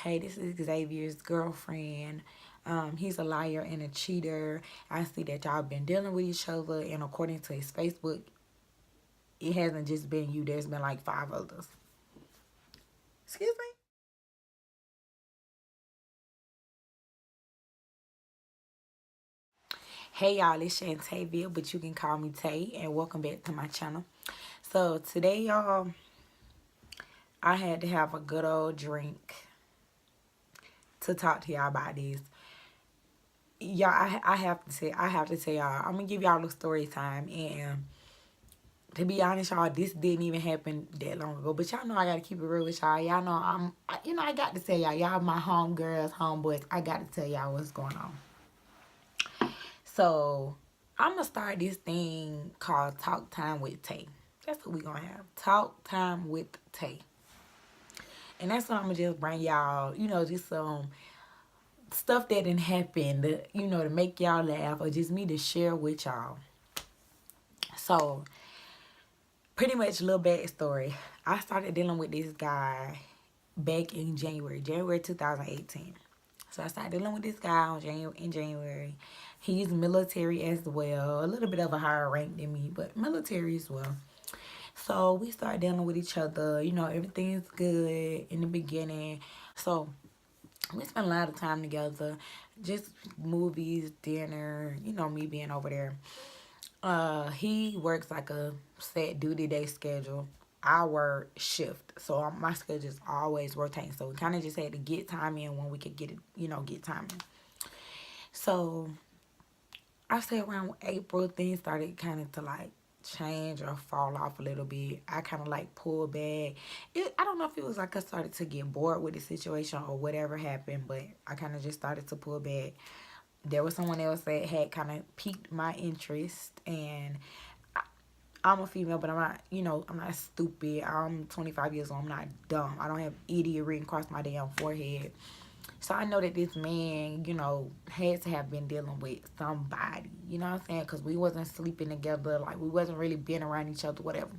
Hey, this is Xavier's girlfriend. He's a liar and a cheater. I see that y'all been dealing with each other, and according to his Facebook, it hasn't just been you. There's been like 5 others. Excuse me? Hey y'all, it's Shantavia, but you can call me Tay, and welcome back to my channel. So today, y'all, I had to have a good old drink to talk to y'all about this. Y'all, I have to tell y'all, I'm gonna give y'all a story time, and to be honest, y'all, this didn't even happen that long ago. But y'all know I gotta keep it real with y'all. Y'all know I got to tell y'all. Y'all my homegirls, homeboys. I got to tell y'all what's going on. So, I'm gonna start this thing called Talk Time with Tay. That's what we gonna have. Talk Time with Tay. And that's what I'm gonna just bring y'all, just stuff that didn't happen, to make y'all laugh or just me to share with y'all. So, pretty much a little backstory. I started dealing with this guy back in January 2018. So I started dealing with this guy in January. He's military as well, a little bit of a higher rank than me, but military as well. So we started dealing with each other. Everything's good in the beginning. So we spent a lot of time together, just movies, dinner, me being over there. He works like a set duty day schedule. I work shift, so my schedule is always rotating. So we kind of just had to get time in when we could get it, get time in. So I say around April, things started kind of to like change or fall off a little bit. I kind of like pulled back. I don't know if it was like I started to get bored with the situation or whatever happened, but I kind of just started to pull back. There was someone else that had kind of piqued my interest, and I'm a female, but I'm not stupid. I'm 25 years old. I'm not dumb. I don't have idiot written across my damn forehead. So I know that this man, had to have been dealing with somebody. You know what I'm saying? Because we wasn't sleeping together. Like, we wasn't really being around each other, whatever.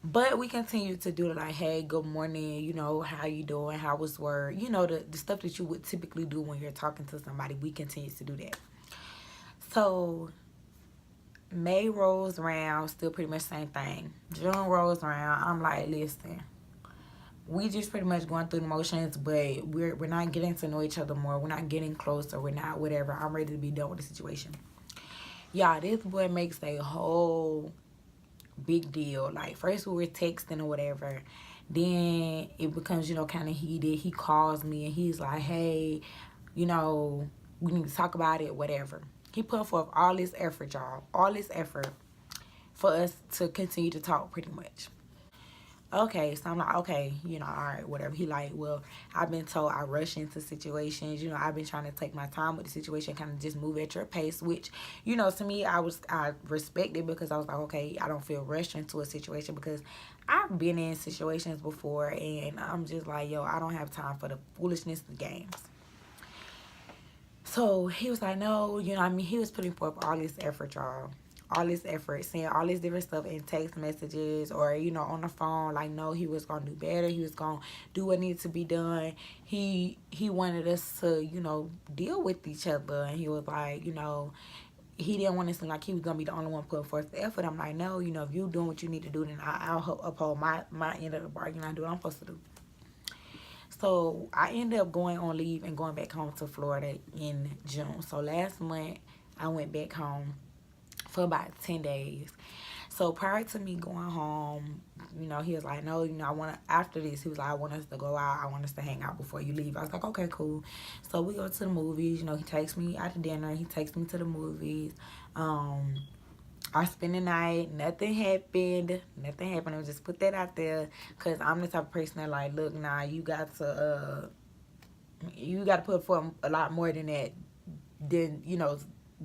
But we continued to do it like, hey, good morning, how you doing? How was work? The stuff that you would typically do when you're talking to somebody. We continue to do that. So May rolls around, still pretty much same thing. June rolls around, I'm like, listen, we just pretty much going through the motions, but we're not getting to know each other more. We're not getting closer. We're not whatever. I'm ready to be done with the situation. Y'all, this boy makes a whole big deal. Like, first we were texting or whatever. Then it becomes, kind of heated. He calls me and he's like, hey, we need to talk about it, whatever. He put forth all this effort, y'all. All this effort for us to continue to talk, pretty much. Okay, so I'm like, okay, all right, whatever. He like, well, I've been told I rush into situations. I've been trying to take my time with the situation, kind of just move at your pace, which, to me, I respect it because I was like, okay, I don't feel rushed into a situation because I've been in situations before and I'm just like, yo, I don't have time for the foolishness of games. So he was like, no, he was putting forth all this effort, y'all. All this effort, saying all this different stuff in text messages or, on the phone. Like, no, he was going to do better. He was going to do what needed to be done. He wanted us to, deal with each other. And he was like, he didn't want to seem like he was going to be the only one putting forth the effort. I'm like, no, if you're doing what you need to do, then I'll uphold my end of the bargain. I do what I'm supposed to do. So I ended up going on leave and going back home to Florida in June. So last month I went back home for about 10 days. So prior to me going home, he was like, no, I want to, after this, he was like, I want us to go out. I want us to hang out before you leave. I was like, okay, cool. So we go to the movies. He takes me out to dinner. He takes me to the movies. I spent the night. Nothing happened. Nothing happened. I just put that out there because I'm the type of person that like, look, nah, you got to put forth a lot more than that. Than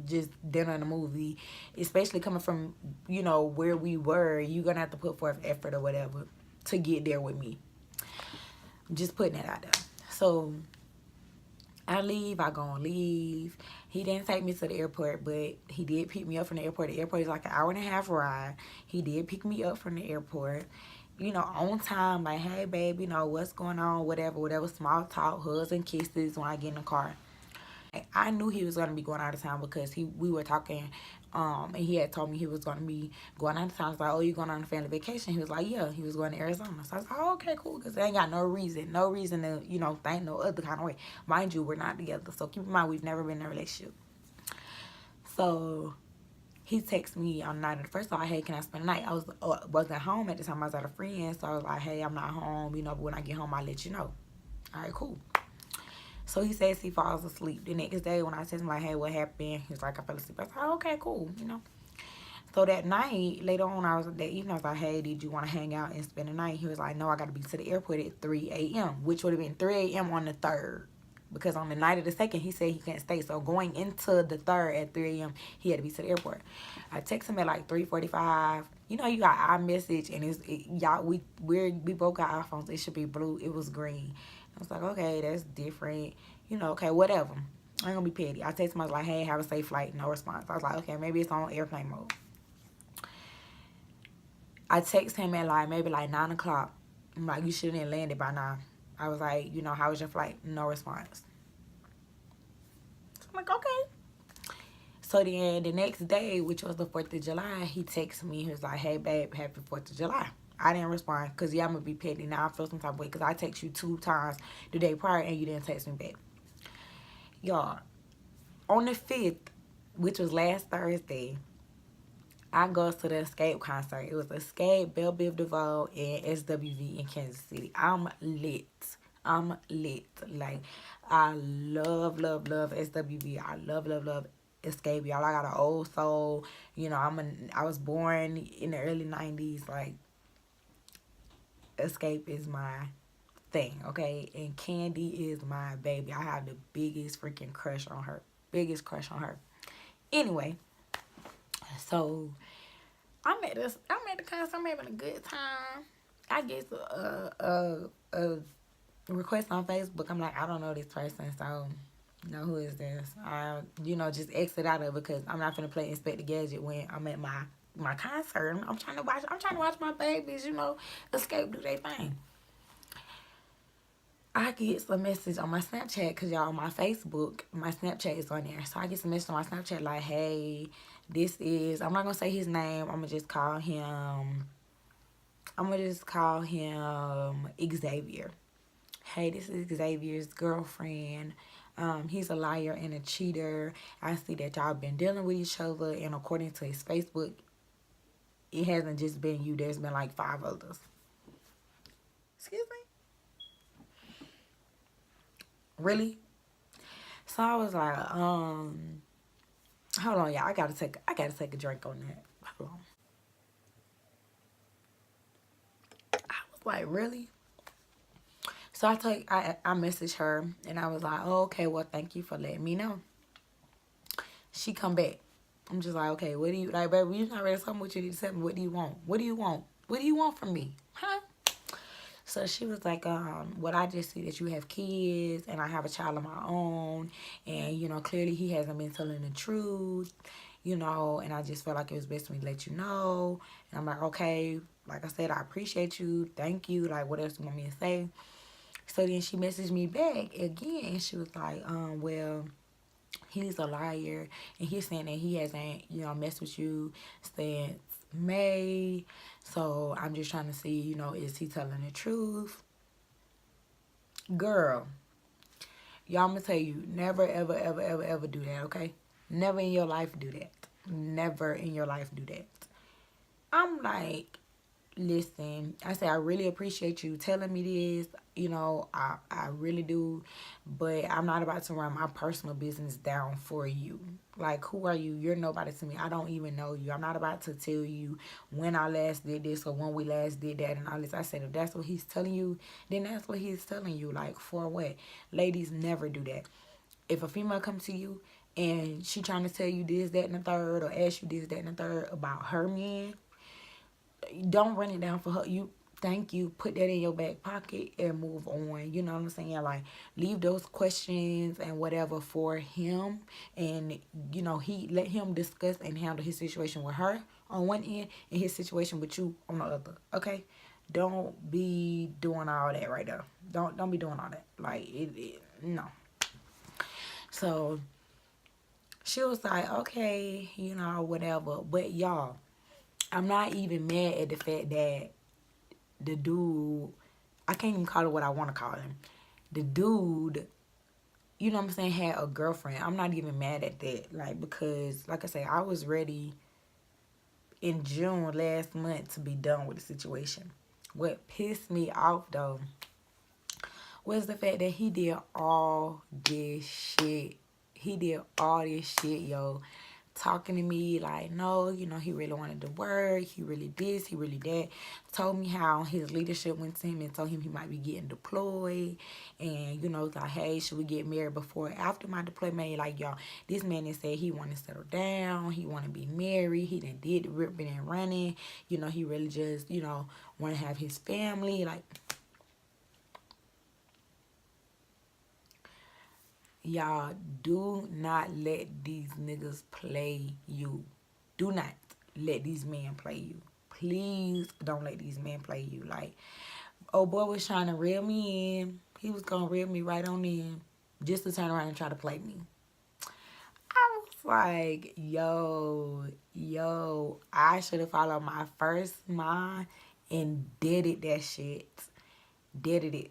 just dinner and a movie, especially coming from where we were. You're gonna have to put forth effort or whatever to get there with me. Just putting that out there. So I leave, I go on leave. He didn't take me to the airport, but he did pick me up from the airport. The airport is like an hour and a half ride. He did pick me up from the airport. on time, like, hey, babe, what's going on, whatever, small talk, hugs and kisses when I get in the car. I knew he was gonna be going out of town because we were talking, and he had told me he was gonna be going out of town. I was like, oh, you going on a family vacation? He was like, yeah, he was going to Arizona. So I was like, oh, okay, cool, because they ain't got no reason to, think no other kind of way. Mind you, we're not together, so keep in mind we've never been in a relationship. So he texted me on the night of the first. So, hey, can I spend the night? I wasn't home at the time. I was at a friend, so I was like, hey, I'm not home. But when I get home, I'll let you know. All right, cool. So he says he falls asleep. The next day when I text him like, hey, what happened? He's like, I fell asleep. I was like, oh, okay, cool, So that night, later on, that evening, I was like, hey, did you want to hang out and spend the night? He was like, no, I got to be to the airport at 3 a.m., which would have been 3 a.m. on the 3rd. Because on the night of the 2nd, he said he can't stay. So going into the 3rd at 3 a.m., he had to be to the airport. I text him at like 3:45. You got iMessage, and y'all, we both got iPhones. It should be blue. It was green. I was like, okay, that's different. Okay, whatever. I ain't gonna be petty. I text him, I was like, hey, have a safe flight. No response. I was like, okay, maybe it's on airplane mode. I text him at maybe 9 o'clock. I'm like, you shouldn't have landed by now. I was like, how was your flight? No response. So I'm like, okay. So then the next day, which was the 4th of July, he texted me. He was like, hey, babe, happy 4th of July. I didn't respond because, I'm going to be petty. Now I feel some type of way because I text you 2 times the day prior and you didn't text me back. Y'all, on the 5th, which was last Thursday, I go to the Escape concert. It was Escape, Belle Biv DeVoe, and SWV in Kansas City. I'm lit. Like, I love SWV. I love Escape. Y'all, I got an old soul. I was born in the early 90s. Like, Escape is my thing, okay? And Candy is my baby. I have the biggest freaking crush on her. Anyway, so I'm at the concert. I'm having a good time. I get a request on Facebook. I'm like, I don't know this person, so who is this? I just exit out of it because I'm not gonna play Inspect the Gadget when I'm at my concert. I'm trying to watch my babies, Escape, do their thing. I get some message on my Snapchat because y'all on my Facebook, my Snapchat is on there. So I get some message on my Snapchat like, hey, this is, I'm not going to say his name. I'm going to just call him Xavier. Hey, this is Xavier's girlfriend. He's a liar and a cheater. I see that y'all been dealing with each other. And according to his Facebook, it hasn't just been you. There's been like 5 others. Excuse me? Really? So I was like, hold on, y'all. I gotta take a drink on that. Hold on. I was like, really? So I messaged her and I was like, oh, okay, well, thank you for letting me know. She come back. I'm just like, okay, what do you like, baby? You not ready to tell me what you need to tell me. What do you want? What do you want? What do you want from me? Huh? So she was like, well, I just see that you have kids and I have a child of my own. And, clearly he hasn't been telling the truth, and I just felt like it was best for me to let you know. And I'm like, okay, like I said, I appreciate you. Thank you. Like, what else do you want me to say? So then she messaged me back again. And she was like, well, he's a liar. And he's saying that he hasn't, messed with you since May. So I'm just trying to see, is he telling the truth? Girl, y'all, I'm gonna tell you, never, ever, ever, ever, ever do that, okay? Never in your life do that. Never in your life do that. I'm like, listen, I say I really appreciate you telling me this. I really do. But I'm not about to run my personal business down for you. Like, who are you? You're nobody to me. I don't even know you. I'm not about to tell you when I last did this or when we last did that and all this. I said, if that's what he's telling you, then that's what he's telling you. Like, for what? Ladies, never do that. If a female comes to you and she trying to tell you this, that, and the third, or ask you this, that, and the third about her man, don't run it down for her. Thank you, put that in your back pocket and move on. You know what I'm saying? Like, leave those questions and whatever for him. And, he let him discuss and handle his situation with her on one end and his situation with you on the other. Okay? don't be doing all that right there. Don't be doing all that. Like no. So she was like, okay, you know, whatever. But y'all, I'm not even mad at the fact that the dude, I can't even call it what I want to call him. The dude, you know what I'm saying, had a girlfriend. I'm not even mad at that. Like, because, like I say, I was ready in June last month to be done with the situation. What pissed me off, though, was the fact that he did all this shit. He did all this shit, yo. Talking to me like, no, you know, he really wanted to work. He really this, he really that. Told me how his leadership went to him and told him he might be getting deployed. And, you know, like, hey, should we get married before or after my deployment? Like, y'all, this man has said he want to settle down. He want to be married. He done did the ripping and running. You know, he really just, you know, want to have his family. Like, y'all, do not let these niggas play you. Do not let these men play you. Please don't let these men play you. Like, oh boy was trying to reel me in. He was gonna reel me right on in just to turn around and try to play me. I was like, yo, I should have followed my first mind and did it that shit. Did it.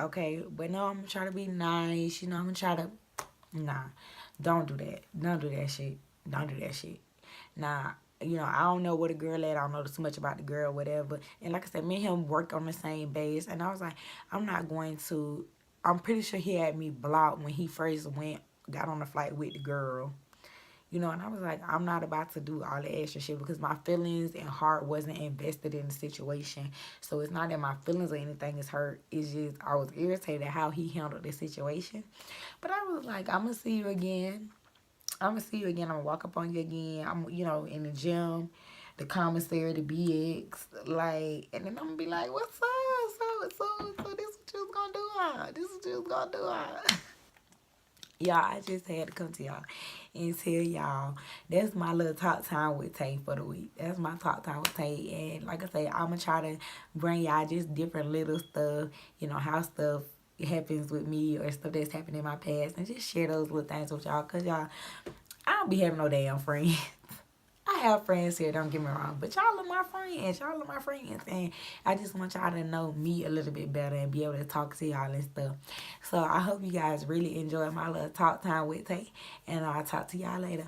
Okay, but no, I'm gonna try to be nice. You know, I'm gonna try to. Nah, don't do that. Don't do that shit. Don't do that shit. Nah, you know, I don't know what a girl at. I don't know too much about the girl, whatever. And like I said, me and him work on the same base. And I was like, I'm not going to. I'm pretty sure he had me blocked when he first got on the flight with the girl. You know, and I was like, I'm not about to do all the extra shit because my feelings and heart wasn't invested in the situation. So it's not that my feelings or anything is hurt. It's just I was irritated at how he handled the situation. But I was like, I'm going to see you again. I'm going to see you again. I'm going to walk up on you again. I'm, you know, in the gym, the commissary, the BX. Like, and then I'm going to be like, what's up? So this what you was going to do, huh? This what you was going to do, huh? Y'all, I just had to come to y'all and tell y'all that's my little talk time with Tay for the week. That's my talk time with Tay. And like I say, I'm going to try to bring y'all just different little stuff, you know, how stuff happens with me or stuff that's happened in my past. And just share those little things with y'all. Because y'all, I don't be having no damn friends. I have friends here, don't get me wrong, but y'all are my friends. Y'all are my friends, and I just want y'all to know me a little bit better and be able to talk to y'all and stuff. So I hope you guys really enjoy my little talk time with Tay, and I'll talk to y'all later.